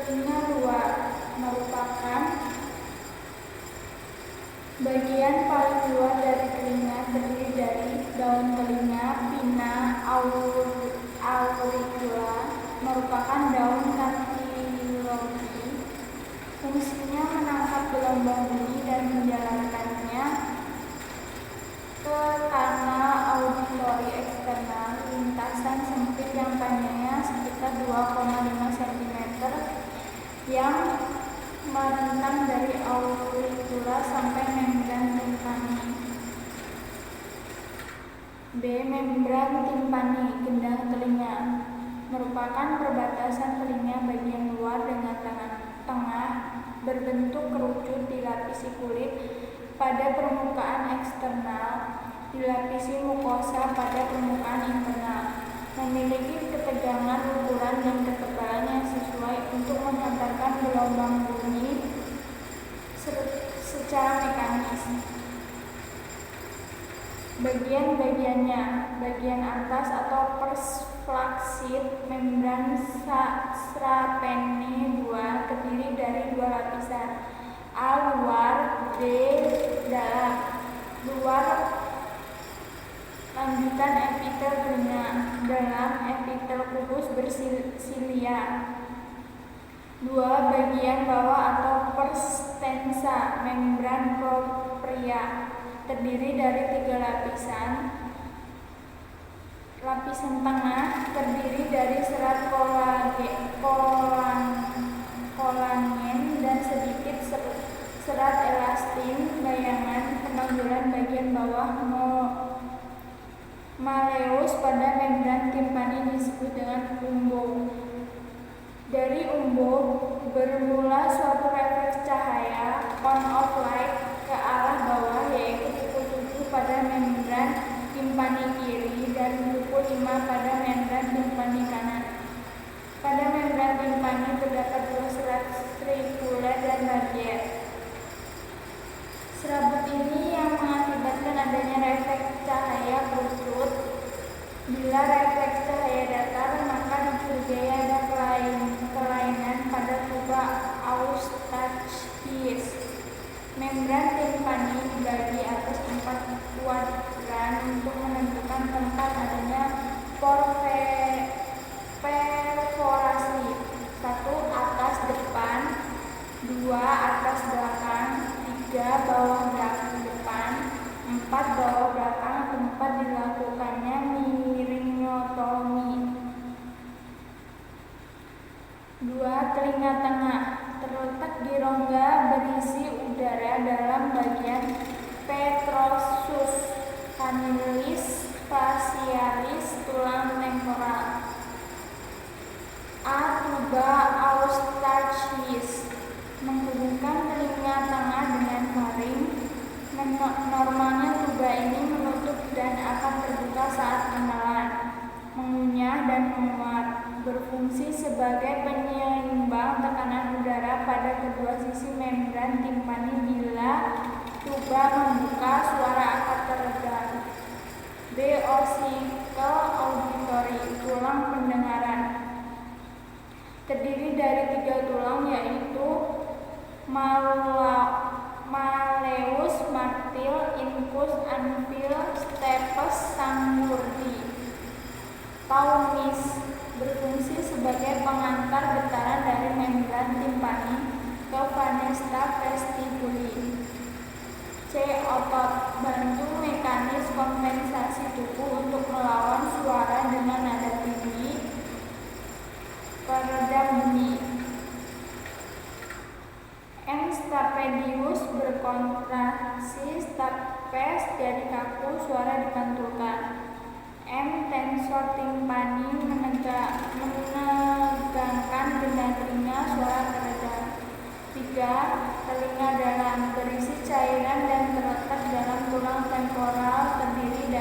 Telinga luar merupakan bagian paling luar dari telinga, terdiri dari daun telinga. Pinna auricula merupakan daun kartilogi. Fungsinya menangkap gelombang bunyi dan menjalankannya ke kanal auditori eksternal. Lintasan sempit yang panjangnya sekitar 2,5 cm yang merentang dari auricula sampai membran timpani. B. Membran timpani, gendang telinga, merupakan perbatasan telinga bagian luar dengan tengah berbentuk kerucut, dilapisi kulit pada permukaan eksternal, dilapisi mukosa pada permukaan internal, memiliki ketegangan, ukuran, dan ketebalan yang sesuai untuk menghantarkan gelombang bunyi secara mekanis. Bagian-bagiannya: bagian atas atau persflaksid membran Srapney 2 terdiri dari 2 lapisan, A luar, B dalam. Luar lanjutan epitel telinga, dalam epitel kubus bersilia. 2. Bagian bawah atau perstensa membran propria terdiri dari 3 lapisan. Lapisan tengah terdiri dari serat kolagen dan sedikit serat elastin. Bayangan penonjolan bagian bawah maleus pada membran timpani disebut dengan umbo. Dari umbo bermula suatu refleks cahaya on-off light ke arah bawah, yaitu pukul 7 pada membran timpani kiri dan pukul 5 pada membran timpani kanan. Pada membran timpani terdapat 2 serat scripular dan radiat. Serabut ini yang mengakibatkan adanya refleks cahaya kerucut. Bila refleks cahaya datar, maka dicurigai ada kelainan pada tuba Eustachius. Membran timpani dibagi atas 4 kuadran untuk menentukan tempat adanya perforasi. 1. Atas depan, 2. Atas belakang, 3. Bawah belakang depan, 4. Bawah belakang tempat dilakukannya miringotomi. 2. Telinga tengah terletak di rongga berisi udara dalam bagian petrosus canalis facialis tulang temporal. A. Tuba Eustachius menghubungkan telinga tengah dengan faring. Normalnya tuba ini menutup dan akan terbuka saat menelan, mengunyah, dan menguap. Berfungsi sebagai penyeimbang tekanan udara pada kedua sisi membran timpani. Bila tuba membuka, suara akan teredam. B. Ossicle auditory, tulang pendengaran, terdiri dari 3 tulang, yaitu malleus, martil, incus, anvil, stapes, sanggurdi. Paumis berfungsi sebagai pengantar getaran dari membran timpani ke venesta vestibuli. C. Otot bantu mekanis kompensasi tubuh untuk melawan suara dengan nada tinggi, peredam bunyi. M. Stapedius berkontraksi, stapes jadi kaku, suara dipantulkan. M. Tensor timpani menegangkan benda telinga, suara teredam. 3. Telinga dalam berisi cairan dan terletak dalam tulang temporal, terdiri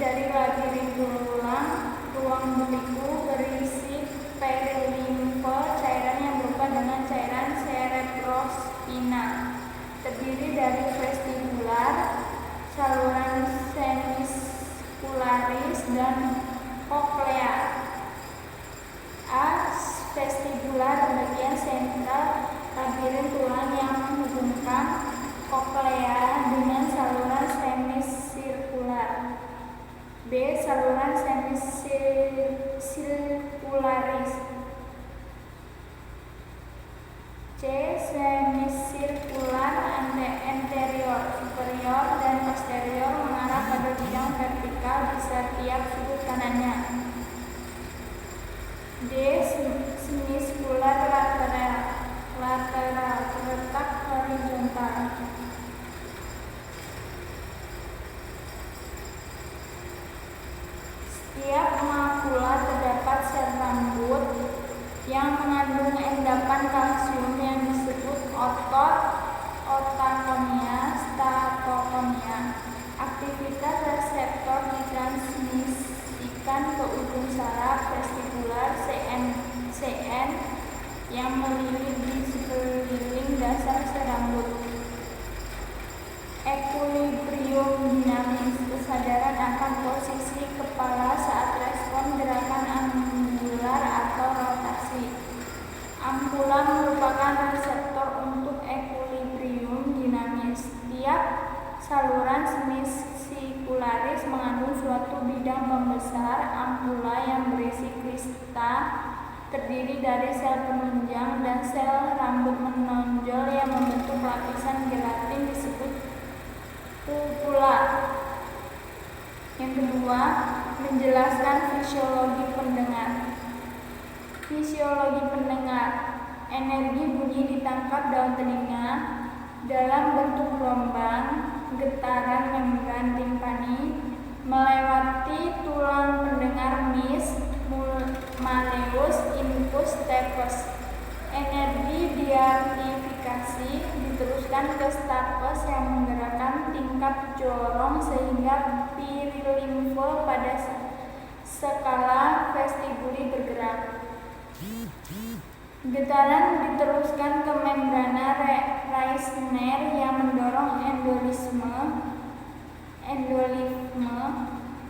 dari labirin tulang, ruang beliku berisi perilimfe, cairan yang berupa dengan cairan cerebrospinal, terdiri dari vestibular, saluran semicularis, dan koklea. vestibular bagian sentral labirin tulang yang menghubungkan koklea dengan saluran semisirkular. B. Saluran semisirkularis. C. Semisirkular anterior, superior, dan posterior mengarah pada bidang vertikal di setiap sudut kanannya. D. Semisirkular lateral, terletak horizontal. Setiap makula terdapat sel rambut yang mengandung endapan kalsium yang disebut otakonia, statokonia. Aktivitas reseptor ditransmisikan ke ujung saraf vestibular CN yang melilit di sekeliling dasar sel rambut. Equilibrium dinamis, kesadaran akan posisi kepala saat respon gerakan angular atau rotasi. Ampula merupakan reseptor untuk equilibrium dinamis. Tiap saluran semisirkularis mengandung suatu bidang pembesar ampula yang berisi krista, terdiri dari sel penunjang dan sel rambut menonjol yang membentuk lapisan gelatin disebut pupula. Yang kedua, menjelaskan fisiologi pendengar. Fisiologi pendengar. Energi bunyi ditangkap daun telinga dalam bentuk gelombang getaran membran timpani melewati tulang pendengar malleus infus stapes. Energi diamplifikasi diteruskan ke stapes yang menggerakkan tingkap jorong sehingga pirilimfe pada skala vestibuli bergerak. Getaran diteruskan ke membrana Reisner yang mendorong endolimfe,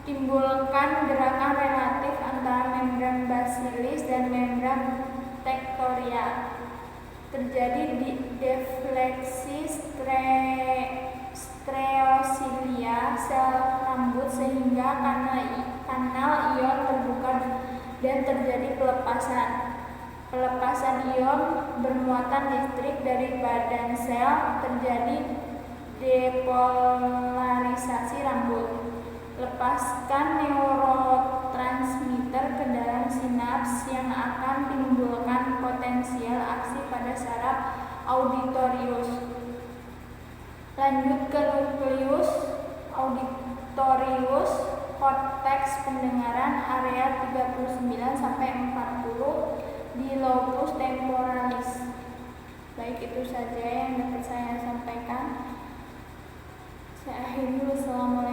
timbulkan gerakan relatif antara membran basilis dan membran tectorial. Terjadi defleksi streosilia sel rambut sehingga kanal ion terbuka dan terjadi pelepasan. Pelepasan ion bermuatan listrik dari badan sel, terjadi depolarisasi rambut. Lepaskan neurotransmitter ke dalam sinaps yang akan timbulkan potensial aksi pada saraf auditorius. Lanjut ke nukleus auditorius, korteks pendengaran area 39-40 di lobus temporalis. Baik, itu saja yang dapat saya sampaikan. Saya akhiri. Wassalamualaikum